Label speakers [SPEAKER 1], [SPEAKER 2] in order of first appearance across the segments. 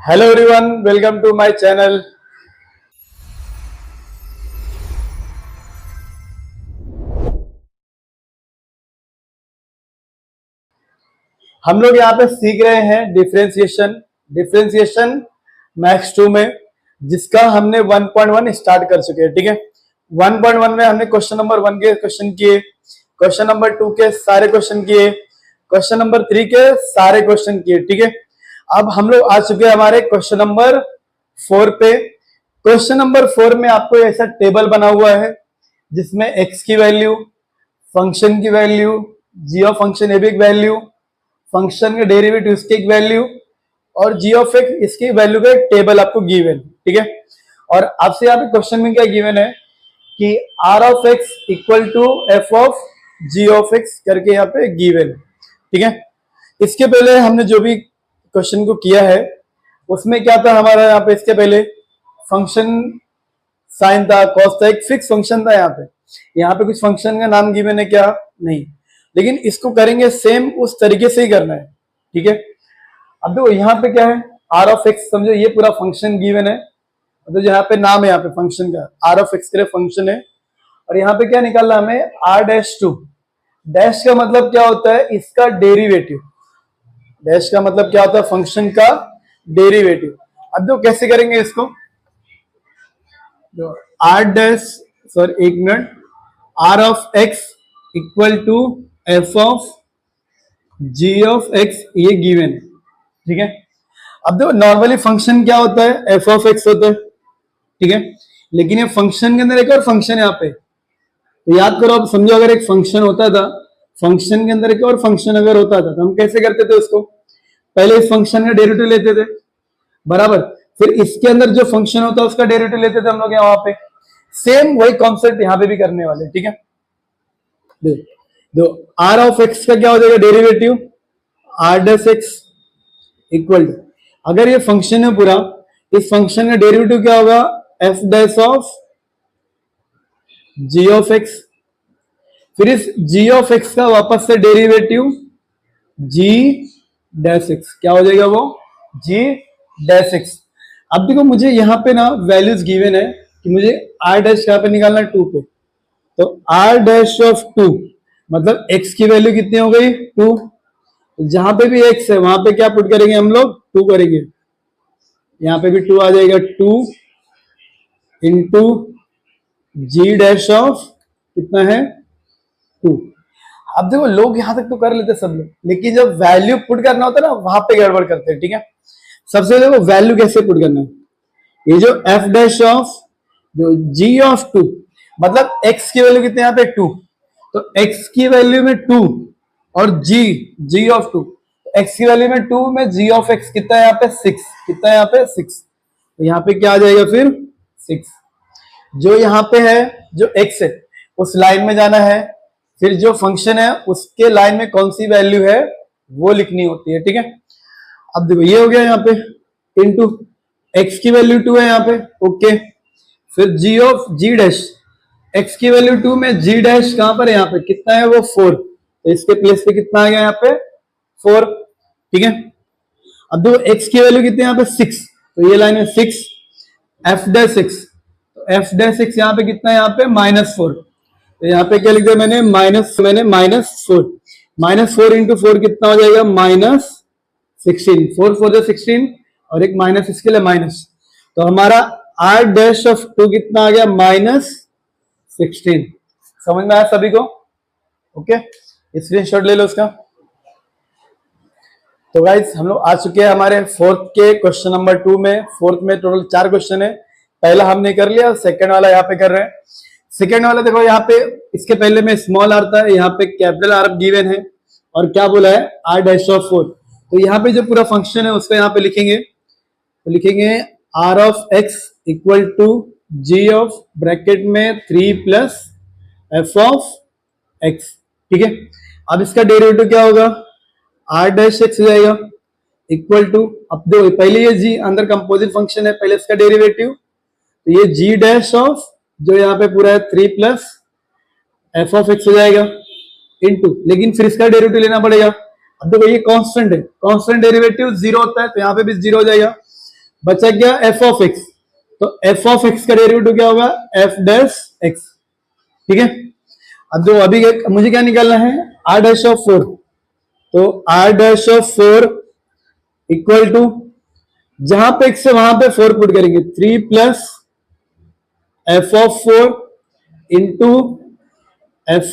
[SPEAKER 1] Hello everyone, welcome to my channel. हम लोग यहाँ पे सीख रहे हैं डिफरेंशिएशन मैथ्स 2 में, जिसका हमने 1.1 स्टार्ट कर चुके हैं। ठीक है, 1.1 में हमने क्वेश्चन नंबर 1 के क्वेश्चन किए, क्वेश्चन नंबर 2 के सारे क्वेश्चन किए, क्वेश्चन नंबर 3 के सारे क्वेश्चन किए। ठीक है, अब हम लोग आ चुके हैं हमारे क्वेश्चन नंबर 4 पे। क्वेश्चन नंबर 4 में आपको ऐसा टेबल बना हुआ है जिसमें एक्स की वैल्यू, फंक्शन की वैल्यू, जी ऑफ फंक्शन ए भी एक वैल्यू, फंक्शन के डेरिवेटिव इसकी एक वैल्यू और जी ऑफ एक्स इसकी वैल्यू का एक टेबल आपको गिवन। ठीक है, और आपसे यहाँ पे क्वेश्चन में क्या गिवन है कि r of x equal to f of g of x करके यहाँ पे गिवन है। ठीक है, इसके पहले हमने जो भी क्वेश्चन को किया है उसमें क्या था हमारा, यहाँ पे इसके पहले फंक्शन साइन था, कॉस था, एक फिक्स फंक्शन था। यहाँ पे कुछ फंक्शन का नाम गिवन है क्या? नहीं, लेकिन इसको करेंगे सेम उस तरीके से ही करना है। ठीक है, अब देखो यहाँ पे क्या है, आर ऑफ एक्स, समझो ये पूरा फंक्शन गिवन है, तो यहाँ पे नाम है यहाँ पे फंक्शन का, आर ऑफ एक्स के फंक्शन है। और यहाँ पे क्या निकालना हमें, आर डैश टू। डैश का मतलब क्या होता है, इसका डेरिवेटिव। डैश का मतलब क्या होता है, फंक्शन का डेरिवेटिव। अब जो कैसे करेंगे इसको, आर डैश, सॉरी एक minute, r of x equal to f of g of x, ये गिवन है। ठीक है, अब देखो नॉर्मली फंक्शन क्या होता है, एफ ऑफ एक्स होता है। ठीक है, लेकिन ये फंक्शन के अंदर एक और फंक्शन है यहाँ पे, तो याद करो। अब समझो अगर एक फंक्शन होता था, फंक्शन के अंदर एक और फंक्शन अगर होता था तो हम कैसे करते थे उसको, पहले इस फंक्शन का डेरिवेटिव लेते थे, बराबर, फिर इसके अंदर जो फंक्शन होता है उसका डेरिवेटिव लेते थे हम लोग यहाँ पे। सेम वही कॉन्सेप्ट यहाँ पे भी करने वाले। ठीक है, दो आर ऑफ एक्स का क्या हो जाएगा derivative, r dash x equal to, अगर ये फंक्शन है पूरा, इस फंक्शन का डेरिवेटिव क्या होगा, f dash of g of x, फिर इस जी ऑफ एक्स का वापस से डेरिवेटिव जी डैश एक्स, क्या हो जाएगा वो, जी डैश एक्स। अब देखो मुझे यहाँ पे ना वैल्यूज गिवन है कि मुझे आर डैश कहाँ पे निकालना है, 2 पे, तो आर डैश ऑफ 2 मतलब x की वैल्यू कितनी हो गई, 2। जहां पे भी x है वहां पे क्या पुट करेंगे हम लोग, 2 करेंगे, यहाँ पे भी 2 आ जाएगा, 2 इंटू जी डैश ऑफ कितना है, 2। अब देखो लोग यहां तक तो कर लेते सब लोग, लेकिन जब वैल्यू पुट करना होता है ना वहां पे गड़बड़ करते हैं। ठीक है, सबसे देखो वैल्यू कैसे पुट करना है, ये जो एफ डैश ऑफ जो जी ऑफ 2 मतलब x की वैल्यू कितने यहाँ पे 2, तो x की वैल्यू में 2 और जी ऑफ 2, x की वैल्यू में 2 में जी ऑफ x कितना है यहाँ पे 6, कितना है यहाँ पे 6, तो यहाँ पे क्या आ जाएगा फिर 6। जो यहाँ पे है जो x है उस लाइन में जाना है, फिर जो फंक्शन है उसके लाइन में कौन सी वैल्यू है वो लिखनी होती है। ठीक है, अब देखो ये हो गया यहाँ पे, इंटू x की वैल्यू 2 है यहाँ पे, ओके, फिर जी ऑफ जी डैश, x की वैल्यू 2 में g डैश कहां पर है, यहाँ पे कितना है वो 4, तो इसके प्लेस पे कितना आ गया यहाँ पे 4। ठीक है, अब देखो x की वैल्यू कितनी है यहाँ पे 6, तो ये लाइन है 6, f डैश 6, तो f डैश 6 यहाँ पे कितना है, यहाँ पे -4, तो यहाँ पे क्या लिख दिया मैंने -4, -4 इंटू 4 कितना हो जाएगा -16, 4 4 जो 16 और एक माइनस इसके लिए माइनस, तो हमारा r डैश ऑफ 2 कितना आ गया -16। समझ में आया सभी को? ओके, स्क्रीनशॉट ले लो उसका। तो गाइस हम लोग आ चुके हैं हमारे फोर्थ के क्वेश्चन नंबर 2 में। फोर्थ में टोटल 4 क्वेश्चन है, पहला हमने कर लिया, सेकंड वाला यहाँ पे कर रहे हैं। सेकंड वाला देखो यहाँ पे, इसके पहले में स्मॉल आर था, यहाँ पे कैपिटल आर गिवन है और क्या बोला है आर डैश ऑफ 4, तो यहाँ पे जो पूरा फंक्शन है उसको यहाँ पे लिखेंगे, तो लिखेंगे r of x equal to g of bracket में 3 प्लस एफ ऑफ एक्स। ठीक है, अब इसका डेरिवेटिव क्या होगा, आर डैश एक्स हो जाएगा इक्वल टू, अब देखो पहले ये जी अंदर कंपोजिट फंक्शन है, पहले इसका डेरिवेटिव, तो ये जी डैश ऑफ जो यहाँ पे पूरा है 3 प्लस एफ ऑफ एक्स हो जाएगा इनटू, लेकिन फिर इसका डेरिवेटिव लेना पड़ेगा। अब देखो ये कांस्टेंट है, कांस्टेंट डेरिवेटिव 0 होता है, तो यहाँ पे भी 0 हो जाएगा, बचा क्या एफ ऑफ एक्स, तो एफ ऑफ एक्स का डेरिवेटिव क्या होगा एफ डैश एक्स, ठीक है। अब जो अभी मुझे क्या निकालना है आर डैश ऑफ 4, तो r dash of 4 equal to जहां पे एक्स है वहां पे 4 पुट करेंगे 3 plus F of 4 into F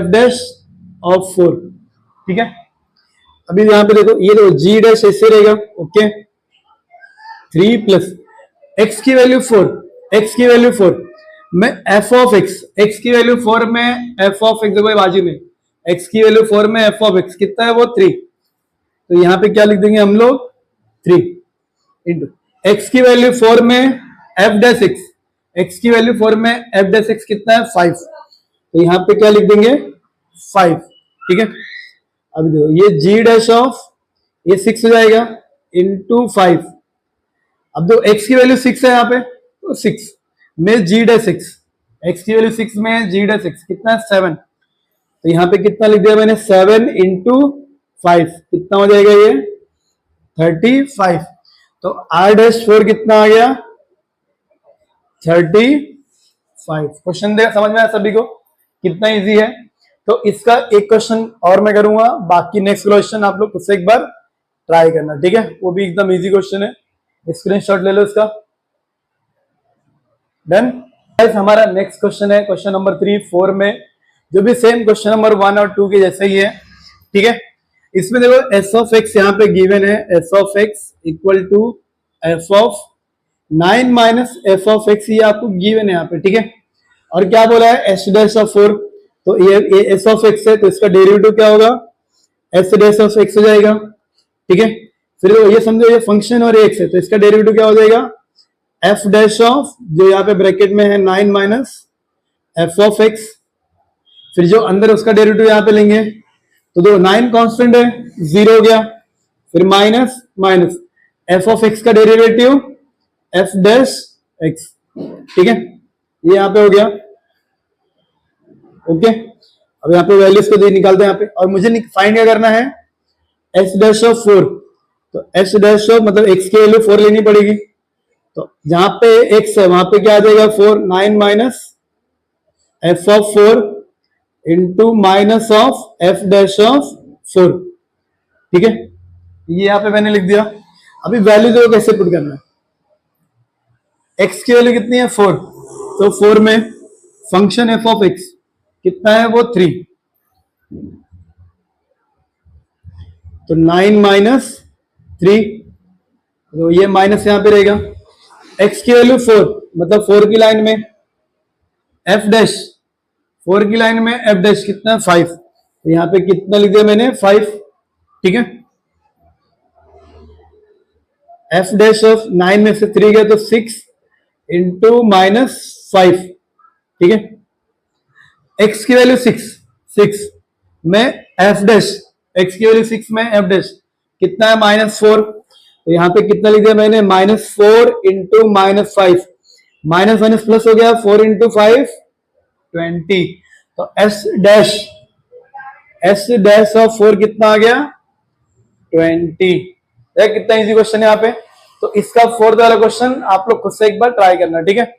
[SPEAKER 1] dash of 4, ठीक है। अभी यहां पे देखो ये देखो जी डैश ऐसे रहेगा, ओके 3 प्लस एक्स की वैल्यू 4, एक्स की वैल्यू 4 में एफ ऑफ एक्स की वैल्यू 4 में एफ ऑफ एक्स देखो बाजू में एक्स की वैल्यू 4 में एफ ऑफ एक्स कितना है वो 3, तो यहां पे क्या लिख देंगे हम लोग 3 इंटू एक्स की वैल्यू 4 में एफ डैश एक्स, एक्स की वैल्यू 4 में एफ डैश एक्स कितना है 5, तो यहां पे क्या लिख देंगे 5, ठीक है। अब देखो ये जी डैश ऑफ ये 6 हो जाएगा इंटू 5, अब दो x की वैल्यू 6 है यहाँ पे तो 6 में जी डैश एक्स, एक्स की वैल्यू 6 में जी डैश एक्स कितना है 7, तो यहाँ पे कितना लिख दिया मैंने 7 इंटू 5 कितना हो जाएगा ये 35, तो आर डैश 4 कितना आ गया 35। क्वेश्चन देखा समझ में आया सभी को कितना इजी है। तो इसका एक क्वेश्चन और मैं करूंगा, बाकी नेक्स्ट क्वेश्चन आप लोग उससे एक बार ट्राई करना, ठीक है। वो भी एकदम इजी क्वेश्चन है, स्क्रीनशॉट ले लो इसका। डन। हमारा नेक्स्ट क्वेश्चन है क्वेश्चन नंबर 3 4 में, जो भी सेम क्वेश्चन नंबर 1 और 2 के जैसे ही है, ठीक है। इसमें देखो एस ऑफ एक्स यहाँ पे गिवन है, s of x equal to f of 9 minus f of x, ये आपको गिवन है यहाँ पे, ठीक है। और क्या बोला है एस डैश ऑफ 4, तो ये एस ऑफ एक्स है तो इसका डेरिवेटिव क्या होगा एस डैश ऑफ एक्स हो जाएगा, ठीक है। फिर ये समझो ये फंक्शन और एक्स है तो इसका डेरिवेटिव क्या हो जाएगा एफ डैश ऑफ, जो यहाँ पे ब्रैकेट में है 9 माइनस एफ ऑफ एक्स, फिर जो अंदर उसका डेरिवेटिव यहाँ पे लेंगे तो दो 9 कांस्टेंट है 0 हो गया, फिर minus minus f of x का डेरिवेटिव एफ डैश एक्स, ठीक है। ये यहाँ पे हो गया, ओके। अब यहाँ पे वैल्यूज को निकालते हैं यहाँ पे, और मुझे फाइंड क्या करना है एस डैश ऑफ 4, तो एस डैश ऑफ मतलब एक्स की वैल्यू 4 लेनी पड़ेगी, तो जहां पे एक्स है वहां पे क्या आ जाएगा 4 9 minus f of 4 into minus of F dash of 4, ठीक है। ये यहां पे मैंने लिख दिया। अभी वैल्यू जो कैसे पुट करना है, एक्स की वैल्यू कितनी है 4, तो 4 में फंक्शन एफ ऑफ एक्स कितना है वो 3, तो 9 माइनस 3, तो ये माइनस यहां पे रहेगा, x की वैल्यू 4 मतलब 4 की लाइन में f डैश 4 की लाइन में f डैश कितना 5, तो यहां पे कितना लिख दिया मैंने 5, ठीक है। f डैश ऑफ 9 में से 3 गया तो 6 इंटू माइनस 5, ठीक है। x की वैल्यू 6 में f डैश, x की वैल्यू 6 में f डैश कितना है -4, तो यहां पे कितना लिख दिया मैंने -4 इंटू -5, माइनस माइनस प्लस हो गया 4 इंटू 5 20, तो एस डैश ऑफ 4 कितना आ गया 20। देख कितना इजी क्वेश्चन है यहाँ पे। तो इसका 4th वाला क्वेश्चन आप लोग खुद से एक बार ट्राई करना, ठीक है,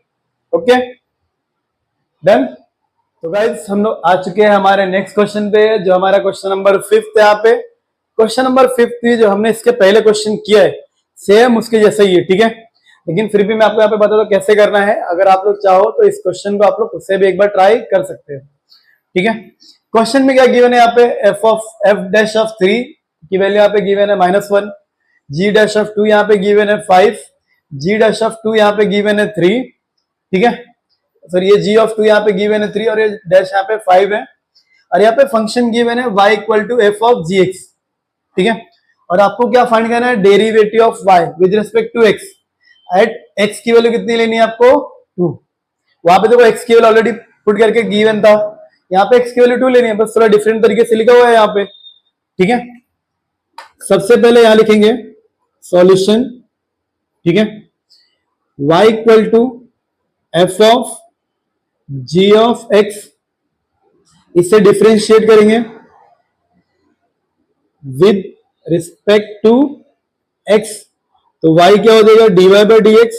[SPEAKER 1] ओके डन। तो गाइस हम लोग आ चुके हैं हमारे नेक्स्ट क्वेश्चन पे, जो हमारा क्वेश्चन नंबर 5 है यहाँ पे। क्वेश्चन नंबर 5 जो हमने इसके पहले क्वेश्चन किया है सेम उसके जैसे ही है, ठीक है। लेकिन फिर भी मैं आपको यहाँ पे बता दूं कैसे करना है, अगर आप लोग चाहो तो इस क्वेश्चन को आप लोग खुद से भी एक बार ट्राई कर सकते हो, ठीक है। क्वेश्चन में क्या गिवन है यहाँ पे एफ डैश ऑफ 3 की वैल्यू यहाँ पे गिवन है -1, जी डैश ऑफ 2 यहाँ पे गिवन है 5, जी डैश ऑफ 2 यहाँ पे गिवन है 3, ठीक है। सर ये जी ऑफ 2 यहाँ पे गिवन है 3 और ये डैश यहाँ पे 5 है, और यहाँ पे फंक्शन गिवन है y equal to f of g x, ठीक है। और आपको क्या फाइंड करना है derivative of y with respect to x, at x की वैल्यू कितनी लेनी है आपको 2, वहां पे देखो x की वैल्यू ऑलरेडी पुट करके गिवन था, यहाँ पे x की वैल्यू 2 लेनी है, बस थोड़ा डिफरेंट तरीके से लिखा हुआ है यहाँ पे, ठीक है। सबसे पहले यहां लिखेंगे सॉल्यूशन, ठीक है, y equal to f of g of x, इसे डिफरेंशिएट करेंगे विद रिस्पेक्ट टू x, तो y क्या हो जाएगा, dy by d x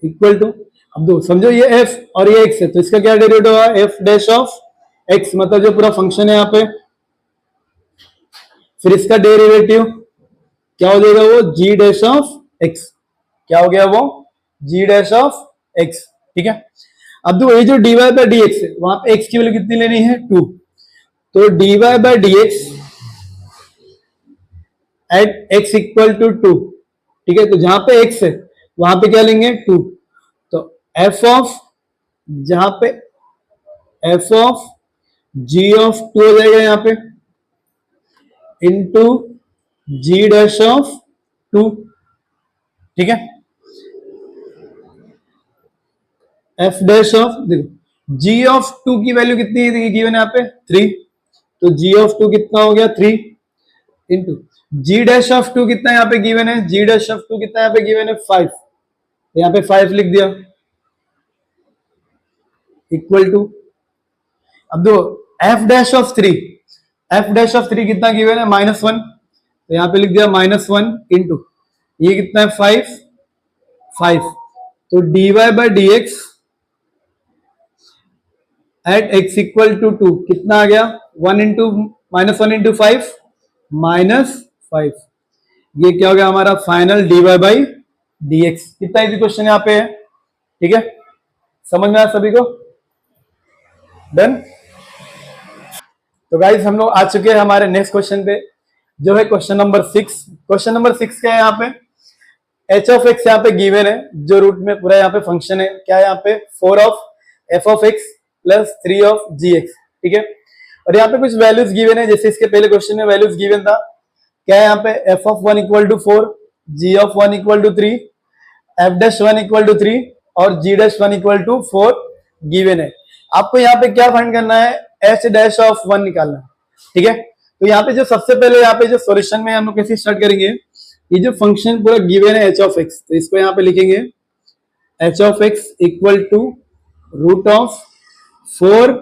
[SPEAKER 1] equal to, अब दो समझो ये f और ये x है, तो इसका क्या डेरिवेटिव होगा, f डैश ऑफ x, मतलब जो पूरा फंक्शन है यहाँ पे, फिर इसका डेरिवेटिव क्या हो जाएगा, वो g डैश ऑफ x, क्या हो गया वो, g डैश ऑफ x, ठीक है। अब देखो ये जो dy बाई डी एक्स है, वहां पे x की वैल्यू कितनी लेनी है, 2, तो dy by d x at x equal to 2, ठीक है। तो जहां पे x है वहां पे क्या लेंगे, 2, तो f ऑफ, जहां पे f ऑफ g ऑफ 2 हो जाएगा यहाँ पे, इंटू g डैश ऑफ 2, ठीक है। f डैश ऑफ, देखो g ऑफ 2 की वैल्यू कितनी है गिवन है यहाँ पे, 3, तो g ऑफ 2 कितना हो गया, 3, इंटू g डैश ऑफ 2 कितना यहाँ पे गिवन है, g डैश ऑफ 2 कितना यहाँ पे गिवन है, 5, तो यहाँ पे 5 लिख दिया, इक्वल टू, अब दो f dash of 3, f dash of 3 कितना गिवन है, -1, तो यहाँ पे लिख दिया -1, इंटू ये कितना है, 5, 5, तो dy by d x at x equal to 2 कितना आ गया, 1 इंटू -1 इंटू 5 -5, ये क्या हो गया हमारा final dy by d x. कितना इजी क्वेश्चन यहाँ पे है, ठीक है, समझ में आया सभी को, डन। तो गाइस हम लोग आ चुके हैं हमारे नेक्स्ट क्वेश्चन पे, जो है क्वेश्चन नंबर 6। क्वेश्चन नंबर 6 क्या है, यहाँ पे h ऑफ x यहाँ पे गिवन है, जो रूट में पूरा यहाँ पे फंक्शन है, क्या है यहाँ पे 4 of f of x plus 3 of gx, ठीक है। और यहाँ पे कुछ वैल्यूज गिवन है, जैसे इसके पहले क्वेश्चन में वैल्यूज गिवन था, क्या है यहाँ पे f of 1 equal to 4, g of 1 equal to 3, f dash 1 equal to 3 और g dash 1 equal to 4 given है। आपको यहाँ पे क्या फाइंड करना है, h डैश ऑफ 1 निकालना है, ठीक है। तो यहाँ पे जो सबसे पहले यहाँ पे जो सॉल्यूशन में हम लोग कैसे स्टार्ट करेंगे, ये जो फंक्शन पूरा गिवन है h ऑफ x, तो इसको यहाँ पे लिखेंगे h of x equal to root of 4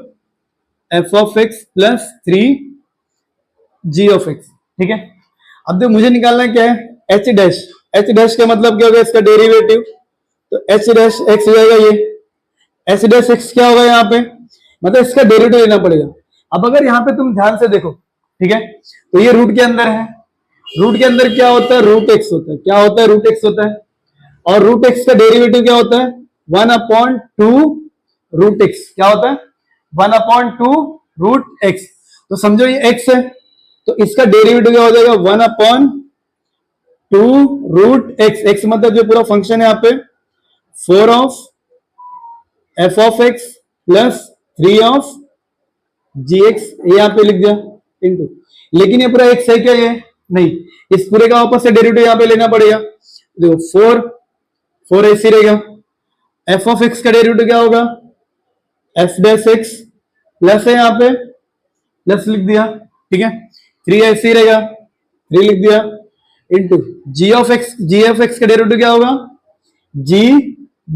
[SPEAKER 1] f of x plus 3 g of x, ठीक है। अब देखो मुझे निकालना क्या है, h डैश, h डैश का मतलब क्या होगा, इसका डेरिवेटिव, तो h डैश x हो जाएगा, ये h डैश x क्या होगा यहाँ पे, मतलब इसका डेरिवेटिव लेना पड़ेगा। अब अगर यहाँ पे तुम ध्यान से देखो, ठीक है, तो ये रूट के अंदर है, रूट के अंदर क्या होता है, रूट एक्स होता है, क्या होता है, रूट एक्स होता है, और रूट एक्स का डेरिवेटिव क्या होता है, 1/2 रूट एक्स, क्या होता है 1/2 रूट एक्स। तो समझो ये एक्स है, तो इसका डेरिवेटिव क्या हो जाएगा 1/2 रूट एक्स, एक्स मतलब जो पूरा फंक्शन है यहाँ पे 4 of f of x plus 3 of gx, ये यहाँ पे लिख दिया, इंटू, लेकिन ये पूरा x है क्या, ये नहीं, इस पूरे का वापस से डेरिवेटिव यहाँ पे लेना पड़ेगा, देखो 4 ऐसे रहेगा, f ऑफ x का डेरिवेटिव क्या होगा, f डैश x प्लस है यहाँ पे, प्लस लिख दिया, ठीक है, 3 ऐसे ही रहेगा, 3 लिख दिया, इंटू g ऑफ x का डेरिवेटिव क्या होगा, g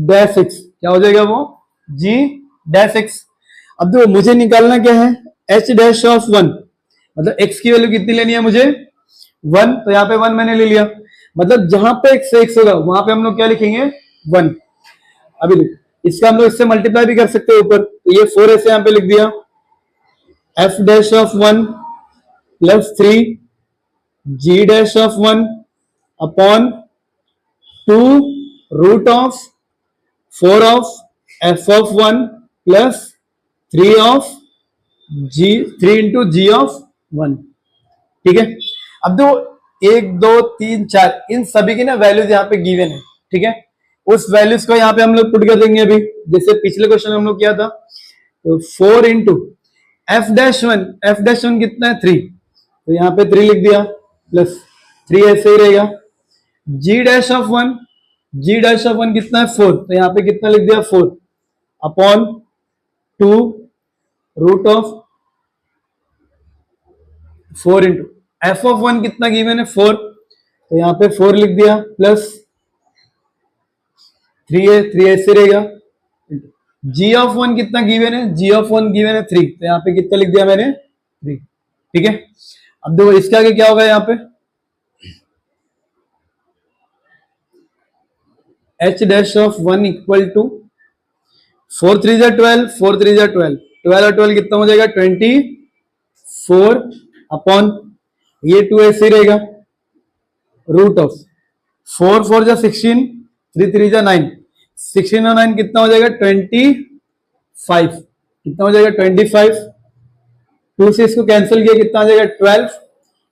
[SPEAKER 1] डैश x, क्या हो जाएगा वो, g डैश x। अब देखो मुझे निकालना क्या है, h डैश ऑफ 1, मतलब x की वैल्यू कितनी लेनी है मुझे, 1, तो यहाँ पे 1 मैंने ले लिया, मतलब जहां पे x होगा वहां पे हम लोग क्या लिखेंगे, 1। अभी देखो इसका हम लोग इससे मल्टीप्लाई भी कर सकते हैं ऊपर, तो ये 4 ऐसे यहाँ पे लिख दिया, f dash of 1 plus 3 g dash of 1 upon 2 root of 4 of f of 1 plus 3 of g, 3 into g of 1, ठीक है। अब दो 1 2 3 4 इन सभी की ना वैल्यूज यहाँ पे गिवन है, ठीक है, उस वैल्यूज को यहाँ पे हम लोग पुट कर देंगे अभी, जैसे पिछले क्वेश्चन में हम लोग किया था, तो 4 इंटू f डैश 1 कितना है 3, तो यहाँ पे 3 लिख दिया, प्लस 3 ऐसे ही रहेगा, g डैश ऑफ 1 कितना है 4, तो यहाँ पे कितना लिख दिया 4 upon 2 root of 4 into f of 1 कितना गिवन है 4, तो यहाँ पे 4 लिख दिया, प्लस 3 है, 3 ऐसे रहेगा, g ऑफ 1 कितना गिवन है, g ऑफ 1 गिवन है 3, तो यहाँ पे कितना लिख दिया मैंने 3, ठीक है। अब देखो इसके आगे क्या होगा यहाँ पे, h dash of 1 equal to 4 3 जा 12, 4 3 जा 12, 12 और 12 कितना हो जाएगा 24 अपॉन ये 2 ऐसे रहेगा रूट ऑफ 4 4 जा 16, 3 3 जा 9, 16 और 9 कितना हो जाएगा 25, कितना हो जाएगा 25, 2 से इसको कैंसिल किया कितना हो जाएगा 12,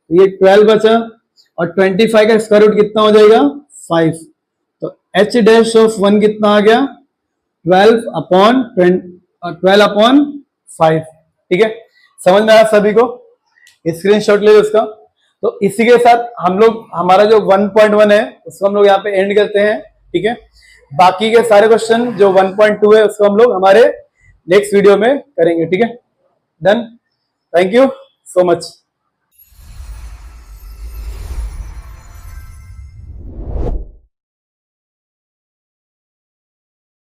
[SPEAKER 1] ये 12 बचा और 25 का स्क्वायर रूट कितना हो जाएगा 5, तो एच डैश ऑफ 1 कितना आ गया 12 अपॉन 5। ठीक है, समझ में आया सभी को? स्क्रीनशॉट ले लो उसका। तो इसी के साथ हम लोग हमारा जो 1.1 है उसको हम लोग यहाँ पे एंड करते हैं। ठीक है, बाकी के सारे क्वेश्चन जो 1.2 है उसको हम लोग हमारे नेक्स्ट वीडियो में करेंगे। ठीक है, done. Thank you so much.